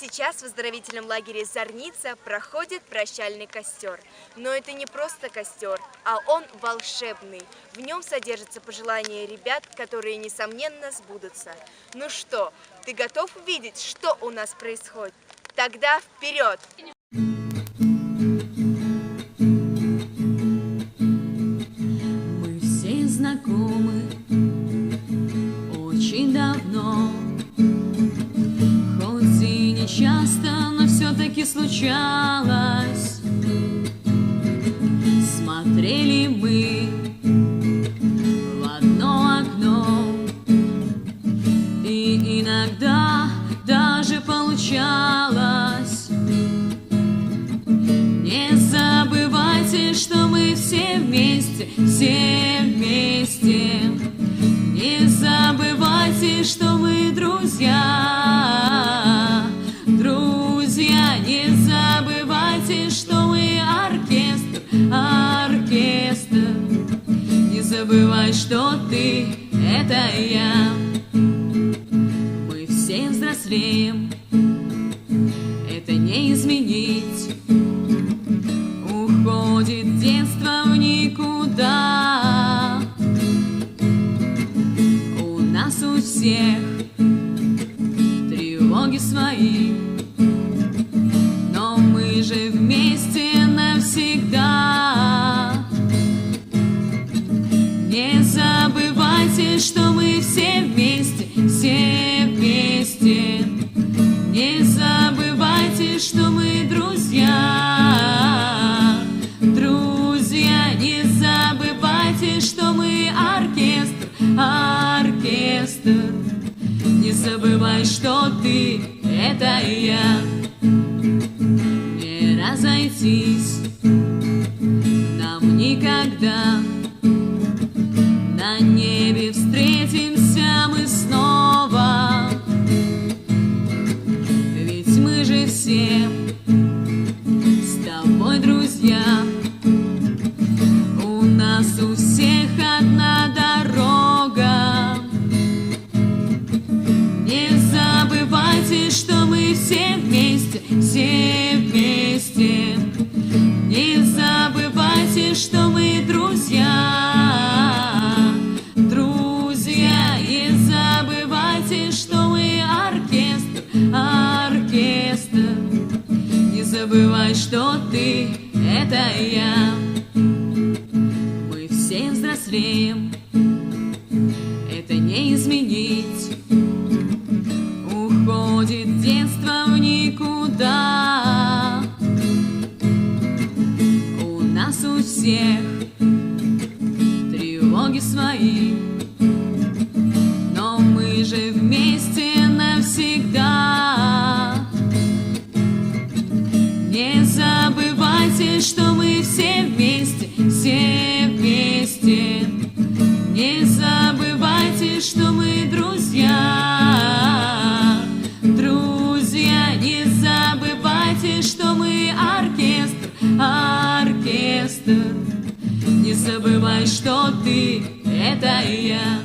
Сейчас в оздоровительном лагере «Зорница» проходит прощальный костер. Но это не просто костер, а он волшебный. В нем содержатся пожелания ребят, которые, несомненно, сбудутся. Ну что, ты готов увидеть, что у нас происходит? Тогда вперед! Мы все знакомы очень давно, хоть и не часто, но все-таки случалось. Смотрели мы в одно окно, и иногда даже получалось. Не забывайте, что мы все вместе, все вместе. Не забывайте, что мы друзья, друзья. Не забывайте, что мы оркестр, оркестр. Не забывай, что ты — это я. Мы все взрослеем, это не изменить. Уходит детство в никуда. У нас у всех тревоги свои, но мы же вместе навсегда. Не забывайте, что мы все вместе, все вместе. Не забывайте, что мы друзья, друзья. Не забывайте, что мы оркестр, оркестр. Не забывай, что ты — это я. Не разойтись нам никогда. На небе встретимся мы снова. Ведь мы же все с тобой друзья. У нас у всех одна дорога. Не забывайте, что мы все вместе, все вместе. Не забывайте, что мы друзья, друзья. Не забывайте, что мы оркестр, оркестр. Не забывай, что ты — это я. Мы все взрослеем, это не изменить. Уходит детство в никуда. У нас у всех тревоги свои, но мы же вместе навсегда. Не забывайте, что мы все вместе, все вместе. Не забывайте, что мы друзья, друзья. Не забывайте, что мы оркестр, оркестр. Не забывай, что ты — это я.